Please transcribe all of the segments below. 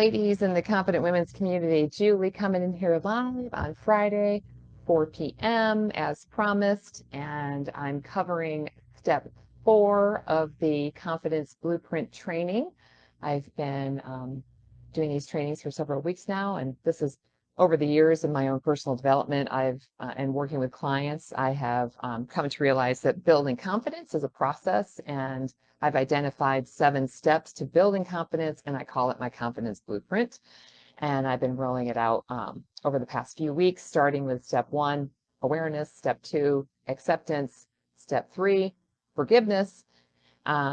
ladies in the Confident Women's community. Julie coming in here live on Friday, 4 p.m. as promised, and I'm covering step 4 of the Confidence Blueprint training. I've been doing these trainings for several weeks now, and this is over the years in my own personal development. And working with clients, I have come to realize that building confidence is a process, and I've identified 7 steps to building confidence, and I call it my confidence blueprint. And I've been rolling it out over the past few weeks, starting with step 1, awareness, step 2, acceptance, step 3, forgiveness.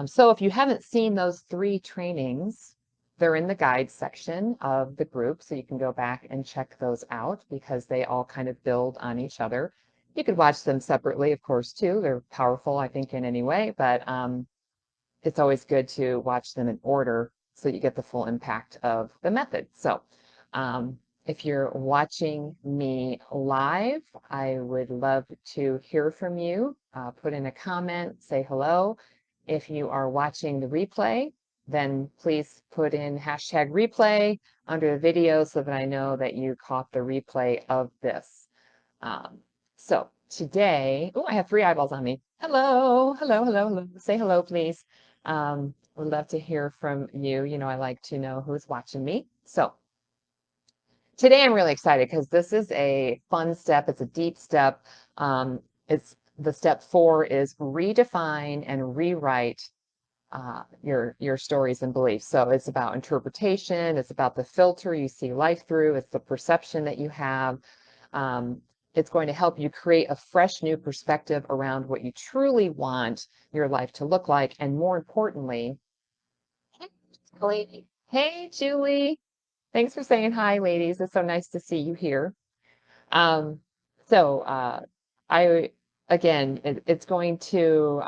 So if you haven't seen those 3 trainings, they're in the guide section of the group, so you can go back and check those out because they all kind of build on each other. You could watch them separately, of course, too. They're powerful, I think, in any way, but it's always good to watch them in order so you get the full impact of the method. So if you're watching me live, I would love to hear from you. Put in a comment, say hello. If you are watching the replay, then please put in hashtag replay under the video so that I know that you caught the replay of this. So today, oh, I have 3 eyeballs on me. Hello, hello, hello, hello. Say hello, please. Would love to hear from you. You know, I like to know who's watching me. So today I'm really excited because this is a fun step. It's a deep step. It's the step 4 is redefine and rewrite your stories and beliefs. So it's about interpretation. It's about the filter you see life through. It's the perception that you have. It's going to help you create a fresh new perspective around what you truly want your life to look like. And more importantly, hey, Julie. Thanks for saying hi, ladies. It's so nice to see you here. Um, so I, again, it's going to,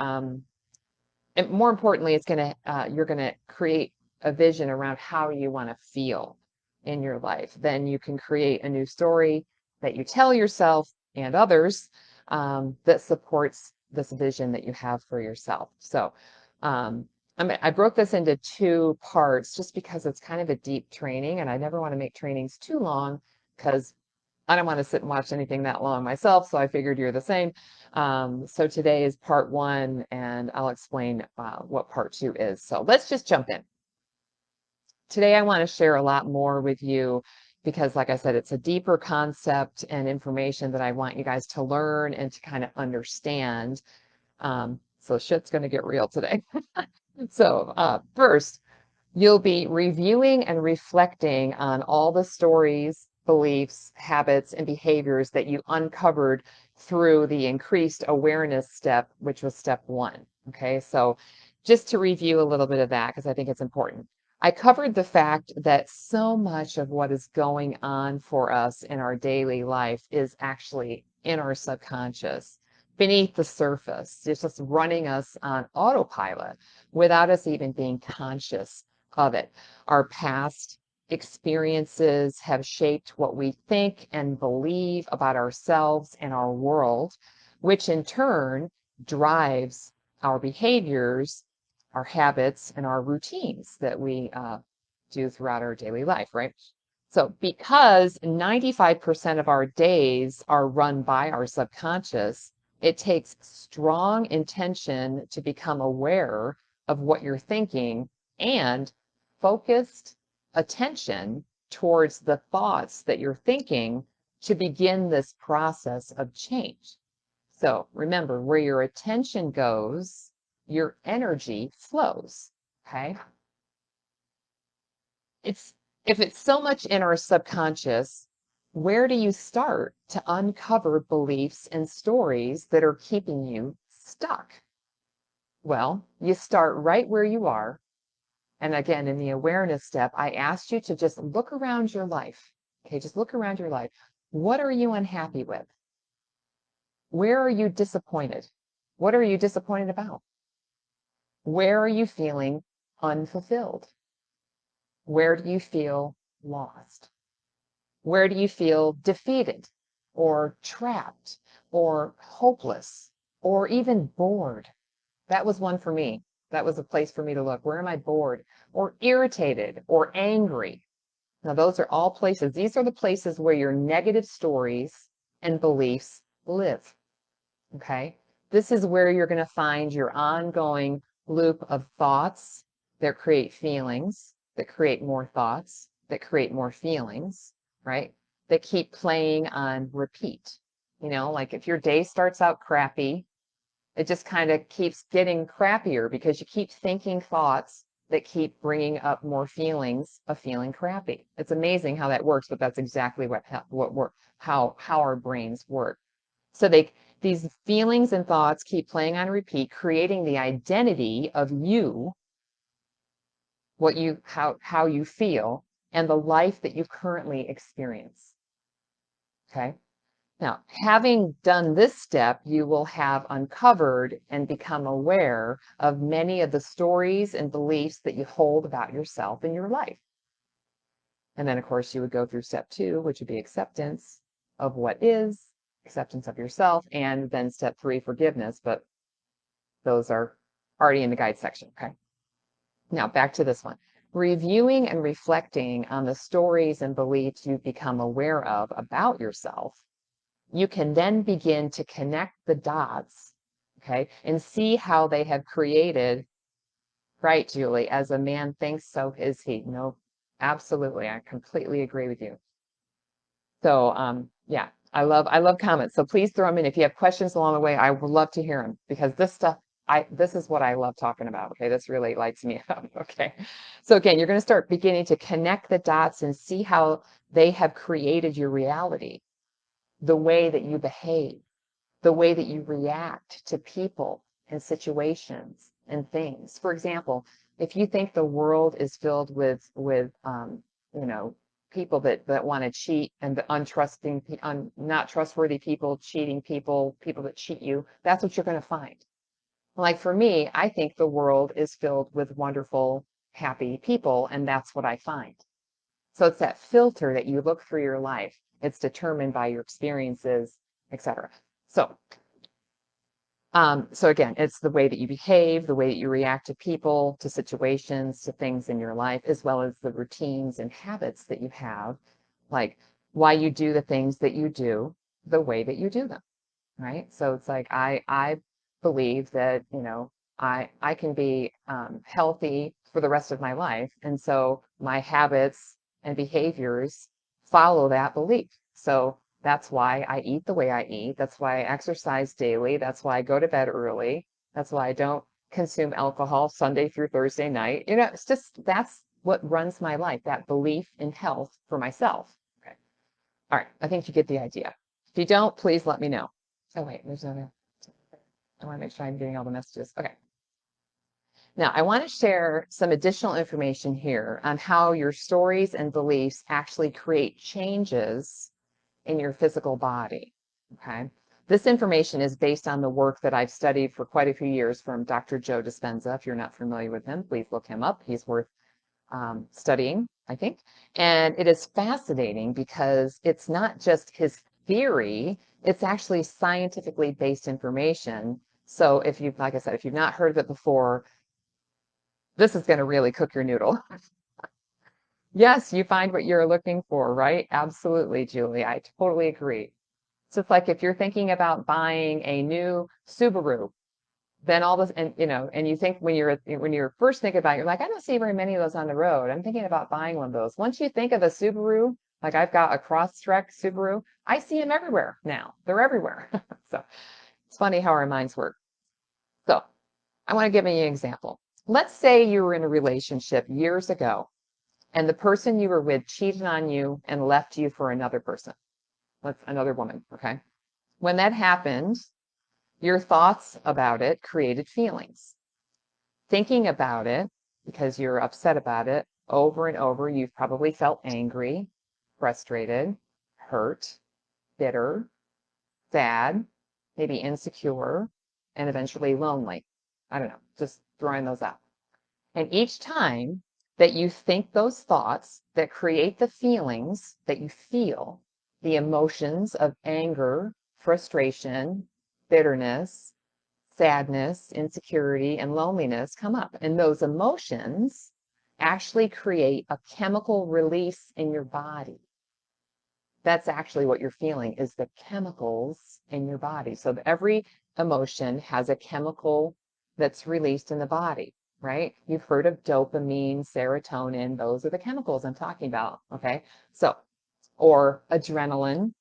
and more importantly, it's going to, you're going to create a vision around how you want to feel in your life. Then you can create a new story that you tell yourself and others that supports this vision that you have for yourself. So I broke this into 2 parts just because it's kind of a deep training, and I never want to make trainings too long because I don't want to sit and watch anything that long myself, so I figured you're the same. So today is part 1, and I'll explain what part 2 is. So let's just jump in. Today I want to share a lot more with you because, like I said, it's a deeper concept and information that I want you guys to learn and to kind of understand. So shit's going to get real today. So first, you'll be reviewing and reflecting on all the stories, beliefs, habits, and behaviors that you uncovered through the increased awareness step, which was step 1. Okay, so just to review a little bit of that, because I think it's important. I covered the fact that so much of what is going on for us in our daily life is actually in our subconscious, beneath the surface. It's just running us on autopilot without us even being conscious of it. Our past experiences have shaped what we think and believe about ourselves and our world, which in turn drives our behaviors, our habits, and our routines that we do throughout our daily life, right? So because 95% of our days are run by our subconscious, it takes strong intention to become aware of what you're thinking and focused attention towards the thoughts that you're thinking to begin this process of change. So remember, where your attention goes, your energy flows, okay? If it's so much in our subconscious, where do you start to uncover beliefs and stories that are keeping you stuck? Well, you start right where you are. And again, in the awareness step, I asked you to just look around your life. Okay, just look around your life. What are you unhappy with? Where are you disappointed? What are you disappointed about? Where are you feeling unfulfilled? Where do you feel lost? Where do you feel defeated or trapped or hopeless or even bored? That was one for me. That was a place for me to look. Where am I bored or irritated or angry? Now, those are all places. These are the places where your negative stories and beliefs live. Okay. This is where you're going to find your ongoing loop of thoughts that create feelings, that create more thoughts, that create more feelings, right? That keep playing on repeat. You know, like if your day starts out crappy, it just kind of keeps getting crappier because you keep thinking thoughts that keep bringing up more feelings of feeling crappy. It's amazing how that works, but that's exactly how our brains work. So these feelings and thoughts keep playing on repeat, creating the identity of you, how you feel, and the life that you currently experience. Okay. Now, having done this step, you will have uncovered and become aware of many of the stories and beliefs that you hold about yourself in your life. And then, of course, you would go through step 2, which would be acceptance of what is, acceptance of yourself, and then step 3, forgiveness. But those are already in the guide section. Okay. Now, back to this one. Reviewing and reflecting on the stories and beliefs you've become aware of about yourself, you can then begin to connect the dots, okay, and see how they have created, right, Julie, as a man thinks, so is he. No, absolutely. I completely agree with you. So, yeah, I love comments. So please throw them in. If you have questions along the way, I would love to hear them because this stuff, this is what I love talking about. Okay. This really lights me up. Okay. So again, you're going to start beginning to connect the dots and see how they have created your reality, the way that you behave, the way that you react to people and situations and things. For example, if you think the world is filled with you know, people that want to cheat and the untrusting, not trustworthy people, cheating people, people that cheat you, that's what you're going to find. Like for me, I think the world is filled with wonderful, happy people, and that's what I find. So it's that filter that you look through your life. It's determined by your experiences, etc. So again, it's the way that you behave, the way that you react to people, to situations, to things in your life, as well as the routines and habits that you have, like why you do the things that you do, the way that you do them, right? So it's like I believe that, you know, I can be healthy for the rest of my life, and so my habits and behaviors follow that belief. So that's why I eat the way I eat. That's why I exercise daily. That's why I go to bed early. That's why I don't consume alcohol Sunday through Thursday night. You know, it's just that's what runs my life, that belief in health for myself. Okay. All right. I think you get the idea. If you don't, please let me know. Oh, wait, there's another. I want to make sure I'm getting all the messages. Okay. Now, I want to share some additional information here on how your stories and beliefs actually create changes in your physical body. Okay. This information is based on the work that I've studied for quite a few years from Dr. Joe Dispenza. If you're not familiar with him, please look him up. He's worth studying, I think. And it is fascinating because it's not just his theory, it's actually scientifically based information. So if you've, like I said, if you've not heard of it before, this is going to really cook your noodle. Yes, you find what you're looking for, right? Absolutely, Julie. I totally agree. So it's like if you're thinking about buying a new Subaru, then all this, and you know, and you think when you're first thinking about it, you're like, I don't see very many of those on the road. I'm thinking about buying one of those. Once you think of a Subaru, like I've got a Crosstrek Subaru, I see them everywhere now. They're everywhere. So it's funny how our minds work. So I want to give you an example. Let's say you were in a relationship years ago and the person you were with cheated on you and left you for another person. That's another woman. Okay. When that happened, your thoughts about it created feelings. Thinking about it, because you're upset about it over and over, you've probably felt angry, frustrated, hurt, bitter, sad, maybe insecure, and eventually lonely. I don't know, just throwing those out. And each time that you think those thoughts that create the feelings that you feel, the emotions of anger, frustration, bitterness, sadness, insecurity, and loneliness come up. And those emotions actually create a chemical release in your body. That's actually what you're feeling, is the chemicals in your body. So every emotion has a chemical that's released in the body, right? You've heard of dopamine, serotonin. Those are the chemicals I'm talking about, okay? So, or adrenaline,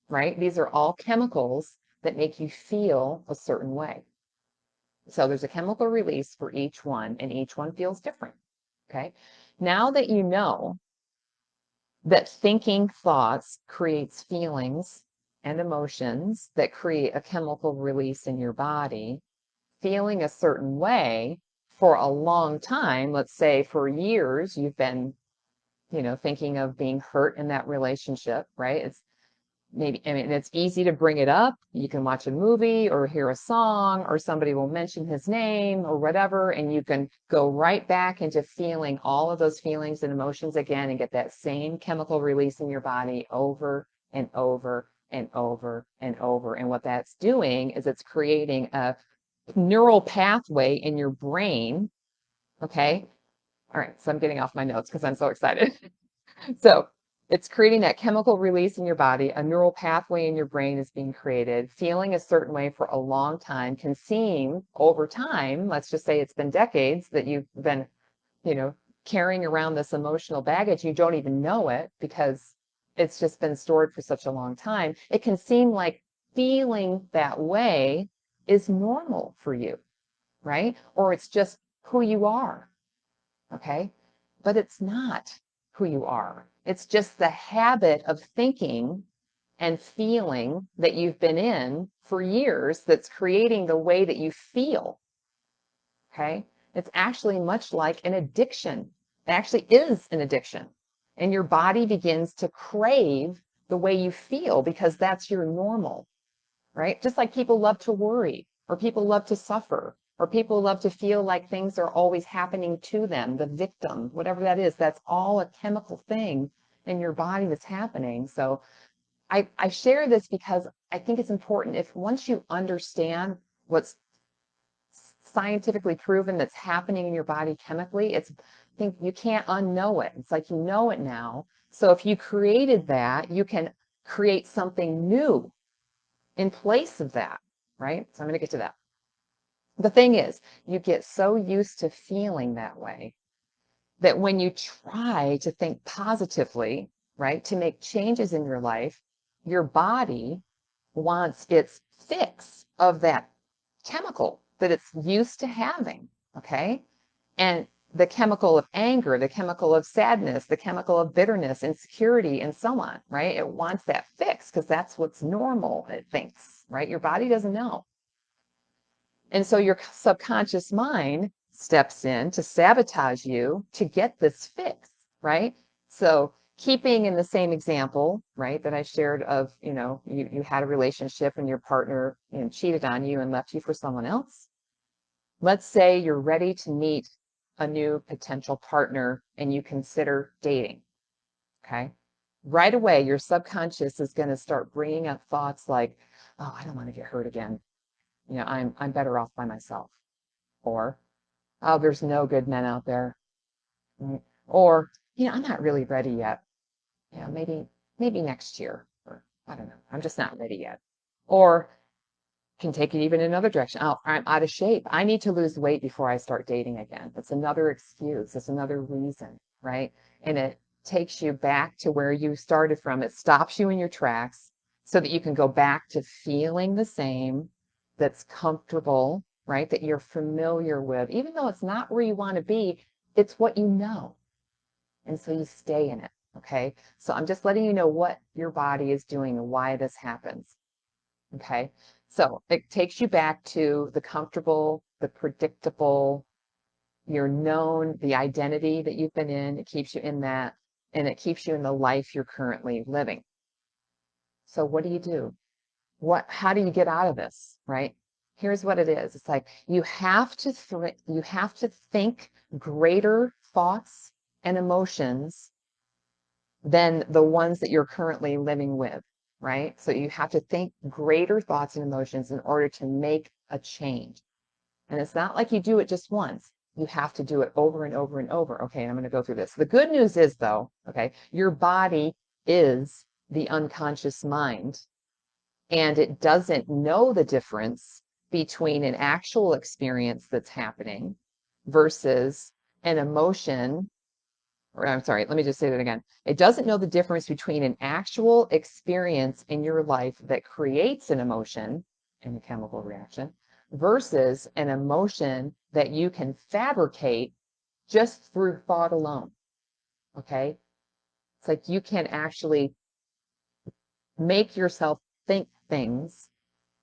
right? These are all chemicals that make you feel a certain way. So there's a chemical release for each one, and each one feels different, okay? Now that you know that thinking thoughts creates feelings and emotions that create a chemical release in your body, feeling a certain way for a long time, let's say for years, you've been, thinking of being hurt in that relationship, right? It's maybe, I mean, it's easy to bring it up. You can watch a movie or hear a song, or somebody will mention his name or whatever, and you can go right back into feeling all of those feelings and emotions again and get that same chemical release in your body over and over and over and over. And what that's doing is it's creating a neural pathway in your brain. Okay. All right. So I'm getting off my notes because I'm so excited. So it's creating that chemical release in your body. A neural pathway in your brain is being created. Feeling a certain way for a long time can seem over time, let's just say it's been decades that you've been, you know, carrying around this emotional baggage. You don't even know it because it's just been stored for such a long time. It can seem like feeling that way is normal for you, right? Or it's just who you are. Okay. But it's not who you are. It's just the habit of thinking and feeling that you've been in for years that's creating the way that you feel. Okay. It's actually much like an addiction. It actually is an addiction. And your body begins to crave the way you feel because that's your normal, right? Just like people love to worry, or people love to suffer, or people love to feel like things are always happening to them, the victim, whatever that is, that's all a chemical thing in your body that's happening. So I share this because I think it's important. If once you understand what's scientifically proven that's happening in your body chemically, I think you can't unknow it. It's like you know it now. So if you created that, you can create something new in place of that, right? So I'm going to get to that. The thing is, you get so used to feeling that way that when you try to think positively, right, to make changes in your life, your body wants its fix of that chemical that it's used to having, okay? And the chemical of anger, the chemical of sadness, the chemical of bitterness, insecurity, and so on, right? It wants that fix because that's what's normal, it thinks, right? Your body doesn't know. And so your subconscious mind steps in to sabotage you to get this fix, right? So keeping in the same example, right, that I shared of, you had a relationship and your partner, cheated on you and left you for someone else. Let's say you're ready to meet a new potential partner and you consider dating, okay? Right away, your subconscious is going to start bringing up thoughts like, oh, I don't want to get hurt again. I'm better off by myself. Or, oh, there's no good men out there. Right? Or, I'm not really ready yet. Maybe next year. Or, I don't know. I'm just not ready yet. Or, can take it even another direction. Oh, I'm out of shape. I need to lose weight before I start dating again. That's another excuse. That's another reason, right? And it takes you back to where you started from. It stops you in your tracks so that you can go back to feeling the same, that's comfortable, right? That you're familiar with. Even though it's not where you want to be, it's what you know. And so you stay in it, okay? So I'm just letting you know what your body is doing and why this happens. Okay, so it takes you back to the comfortable, the predictable, your known, the identity that you've been in. It keeps you in that, and it keeps you in the life you're currently living. So what do you do? How do you get out of this, right? Here's what it is. It's like you have to think greater thoughts and emotions than the ones that you're currently living with, right? So you have to think greater thoughts and emotions in order to make a change. And it's not like you do it just once. You have to do it over and over and over. Okay, and I'm going to go through this. The good news is, though, okay, your body is the unconscious mind, and it doesn't know the difference between an actual experience that's happening versus an emotion. Or I'm sorry, let me just say that again. It doesn't know the difference between an actual experience in your life that creates an emotion and a chemical reaction versus an emotion that you can fabricate just through thought alone. Okay? It's like you can actually make yourself think things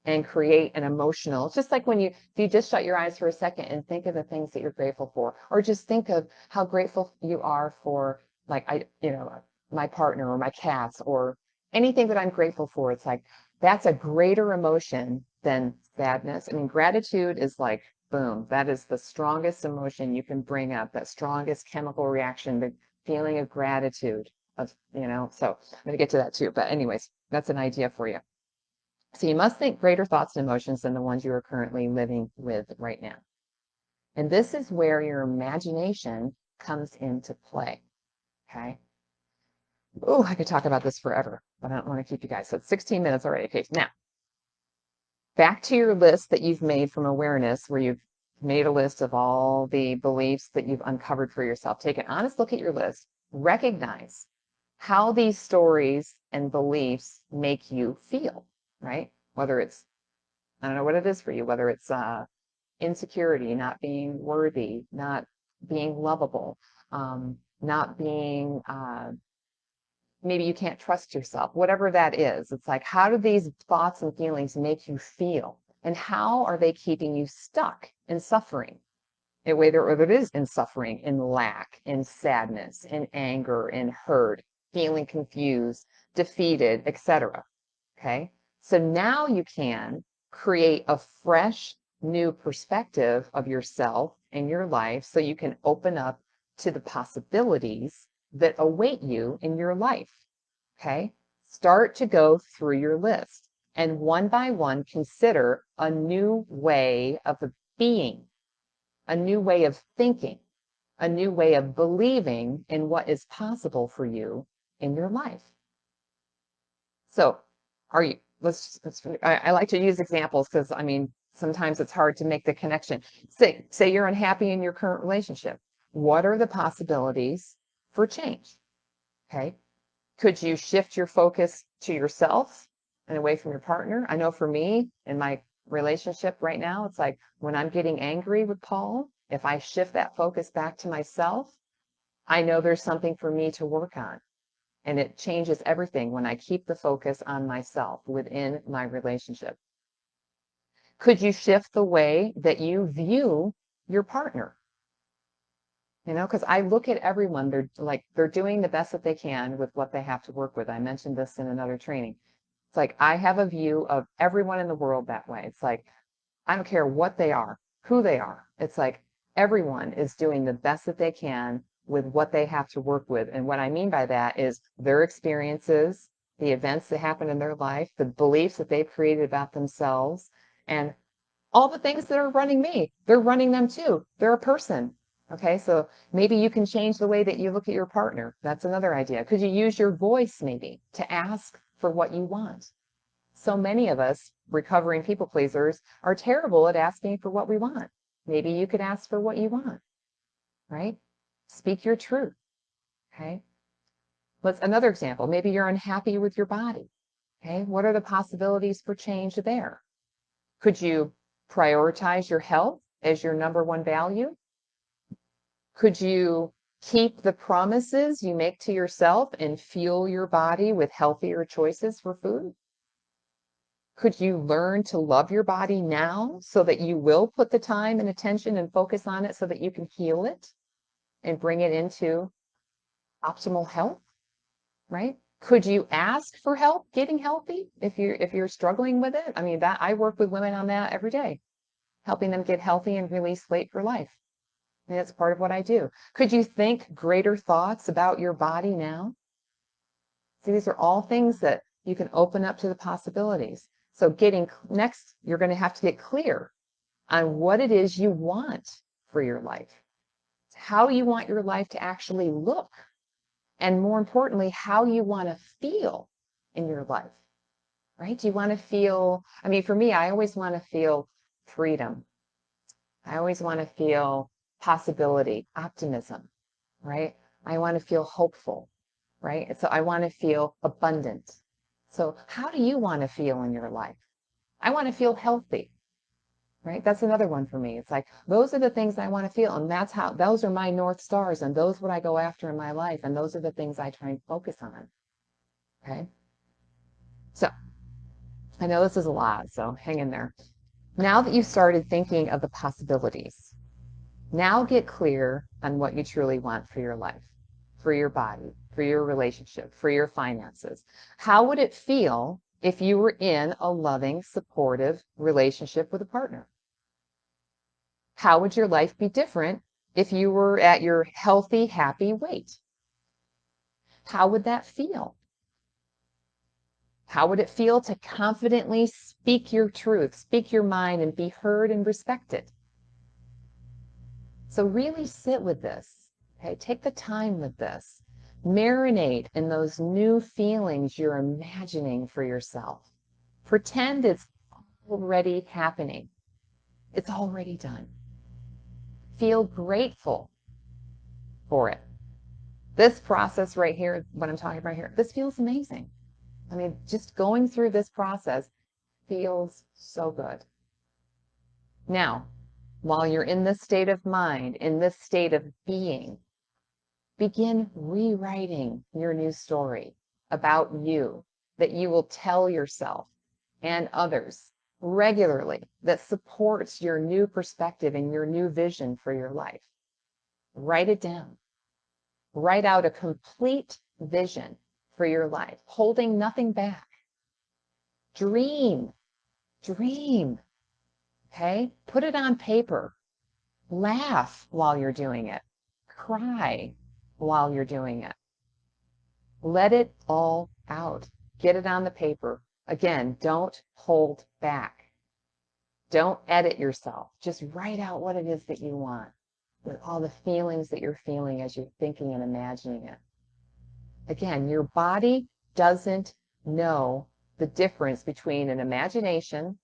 and create an emotional, it's just like when if you just shut your eyes for a second and think of the things that you're grateful for, or just think of how grateful you are for, like, my partner or my cats or anything that I'm grateful for. It's like, that's a greater emotion than sadness. I mean, gratitude is like, boom, that is the strongest emotion you can bring up, that strongest chemical reaction, the feeling of gratitude so I'm going to get to that too. But anyways, that's an idea for you. So you must think greater thoughts and emotions than the ones you are currently living with right now. And this is where your imagination comes into play. Okay. Oh, I could talk about this forever, but I don't want to keep you guys. So it's 16 minutes already. Okay. Now, back to your list that you've made from awareness, where you've made a list of all the beliefs that you've uncovered for yourself. Take an honest look at your list. Recognize how these stories and beliefs make you feel, right? Whether it's, I don't know what it is for you, whether it's insecurity, not being worthy, not being lovable, not being, maybe you can't trust yourself, whatever that is. It's like, how do these thoughts and feelings make you feel? And how are they keeping you stuck in suffering? Whether it is in suffering, in lack, in sadness, in anger, in hurt, feeling confused, defeated, etc. Okay. So now you can create a fresh new perspective of yourself and your life so you can open up to the possibilities that await you in your life. Okay. Start to go through your list and one by one consider a new way of being, a new way of thinking, a new way of believing in what is possible for you in your life. So I like to use examples because I mean, sometimes it's hard to make the connection. Say you're unhappy in your current relationship. What are the possibilities for change? Okay. Could you shift your focus to yourself and away from your partner? I know for me in my relationship right now, it's like when I'm getting angry with Paul, if I shift that focus back to myself, I know there's something for me to work on. And it changes everything when I keep the focus on myself within my relationship. Could you shift the way that you view your partner? Because I look at everyone, they're doing the best that they can with what they have to work with. I mentioned this in another training. It's like I have a view of everyone in the world that way. It's like I don't care what they are, who they are. It's like everyone is doing the best that they can with what they have to work with. And what I mean by that is their experiences, the events that happen in their life, the beliefs that they've created about themselves, and all the things that are running me. They're running them too. They're a person. Okay, so maybe you can change the way that you look at your partner. That's another idea. Could you use your voice maybe to ask for what you want? So many of us recovering people pleasers are terrible at asking for what we want. Maybe you could ask for what you want, right? Speak your truth. Okay. Let's another example. Maybe you're unhappy with your body. Okay. What are the possibilities for change there? Could you prioritize your health as your number one value? Could you keep the promises you make to yourself and fuel your body with healthier choices for food? Could you learn to love your body now so that you will put the time and attention and focus on it so that you can heal it and bring it into optimal health, right? Could you ask for help getting healthy if you're struggling with it? I mean, that I work with women on that every day, helping them get healthy and release weight for life. And that's part of what I do. Could you think greater thoughts about your body now? See, these are all things that you can open up to the possibilities. So next, you're going to have to get clear on what it is you want for your life. how you want your life to actually look, and more importantly, how you want to feel in your life, right? Do you want to feel, I mean, for me, I always want to feel freedom. I always want to feel possibility, optimism, right? I want to feel hopeful, right? And so I want to feel abundant. So how do you want to feel in your life? I want to feel healthy, right? That's another one for me. It's like, those are the things I want to feel. And that's how, those are my North Stars, and those what I go after in my life. And those are the things I try and focus on. Okay. So I know this is a lot, so hang in there. Now that you've started thinking of the possibilities, now get clear on what you truly want for your life, for your body, for your relationship, for your finances. How would it feel if you were in a loving, supportive relationship with a partner? How would your life be different if you were at your healthy, happy weight? How would that feel? How would it feel to confidently speak your truth, speak your mind, and be heard and respected? So really sit with this, okay? Take the time with this. Marinate in those new feelings you're imagining for yourself. Pretend it's already happening. It's already done. Feel grateful for it. This process right here, what I'm talking about here, this feels amazing. I mean, just going through this process feels so good. Now, while you're in this state of mind, in this state of being, begin rewriting your new story about you that you will tell yourself and others regularly, that supports your new perspective and your new vision for your life. Write it down. Write out a complete vision for your life, holding nothing back. Dream, dream, okay? Put it on paper. Laugh while you're doing it. Cry while you're doing it. Let it all out. Get it on the paper. Again, don't hold back. Don't edit yourself. Just write out what it is that you want, with all the feelings that you're feeling as you're thinking and imagining it. Again, your body doesn't know the difference between an imagination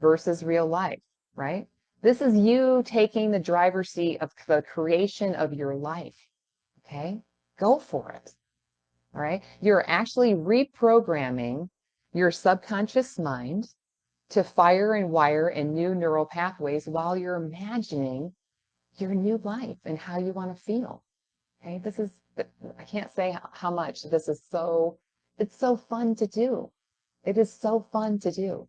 versus real life, right? This is you taking the driver's seat of the creation of your life, okay? Go for it, all right? You're actually reprogramming your subconscious mind to fire and wire in new neural pathways while you're imagining your new life and how you want to feel. Okay, this is, I can't say how much this is it's so fun to do. It is so fun to do.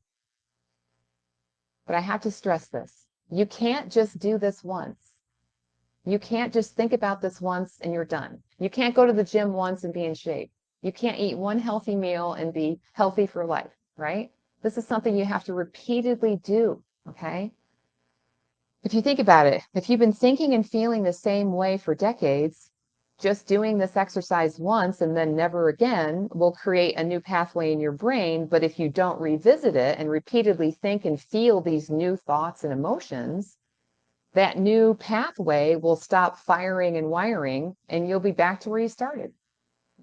But I have to stress this. You can't just do this once. You can't just think about this once and you're done. You can't go to the gym once and be in shape. You can't eat one healthy meal and be healthy for life, right? This is something you have to repeatedly do, okay? If you think about it, if you've been thinking and feeling the same way for decades, just doing this exercise once and then never again will create a new pathway in your brain. But if you don't revisit it and repeatedly think and feel these new thoughts and emotions, that new pathway will stop firing and wiring, and you'll be back to where you started.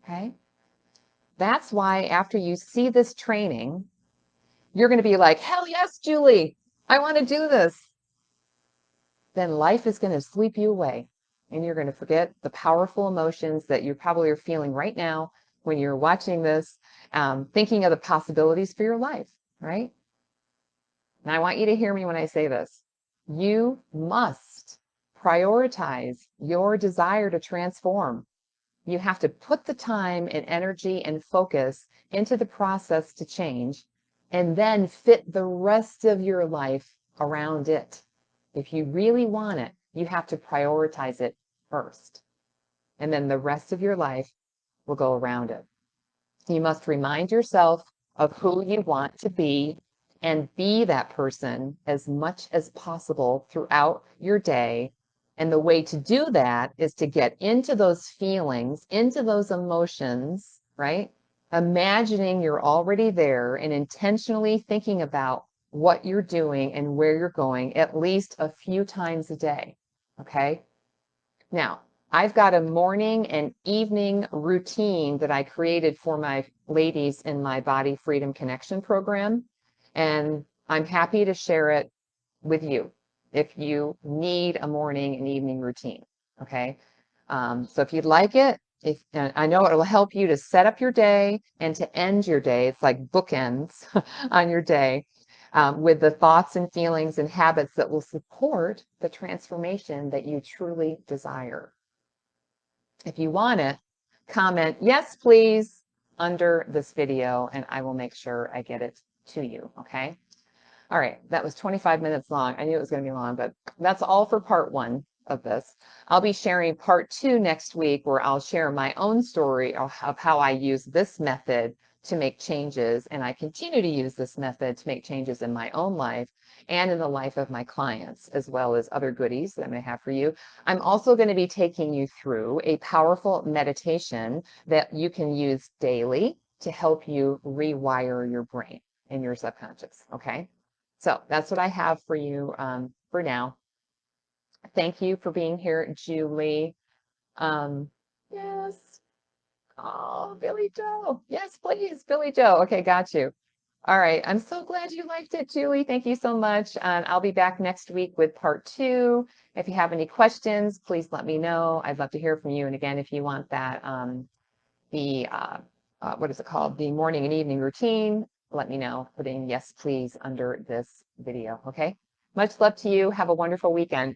Okay? That's why after you see this training, you're going to be like, hell yes, Julie, I want to do this. Then life is going to sweep you away, and you're going to forget the powerful emotions that you probably are feeling right now when you're watching this, thinking of the possibilities for your life, right? And I want you to hear me when I say this. You must prioritize your desire to transform. You have to put the time and energy and focus into the process to change, and then fit the rest of your life around it. If you really want it, you have to prioritize it first, and then the rest of your life will go around it. You must remind yourself of who you want to be and be that person as much as possible throughout your day. And the way to do that is to get into those feelings, into those emotions, right? Imagining you're already there and intentionally thinking about what you're doing and where you're going at least a few times a day, okay? Now, I've got a morning and evening routine that I created for my ladies in my Body Freedom Connection program, and I'm happy to share it with you if you need a morning and evening routine. Okay. So if you'd like it, if I know it will help you to set up your day and to end your day. It's like bookends on your day with the thoughts and feelings and habits that will support the transformation that you truly desire. If you want it, comment yes, please under this video, and I will make sure I get it to you. Okay. All right, that was 25 minutes long. I knew it was going to be long, but that's all for part one of this. I'll be sharing part two next week, where I'll share my own story of how I use this method to make changes. And I continue to use this method to make changes in my own life and in the life of my clients, as well as other goodies that I may have for you. I'm also going to be taking you through a powerful meditation that you can use daily to help you rewire your brain and your subconscious. Okay. So that's what I have for you for now. Thank you for being here, Julie. Yes. Oh, Billy Joe. Yes, please, Billy Joe. Okay, got you. All right. I'm so glad you liked it, Julie. Thank you so much. I'll be back next week with part two. If you have any questions, please let me know. I'd love to hear from you. And again, if you want that, the what is it called? The morning and evening routine, let me know. Put in yes, please under this video. Okay. Much love to you. Have a wonderful weekend.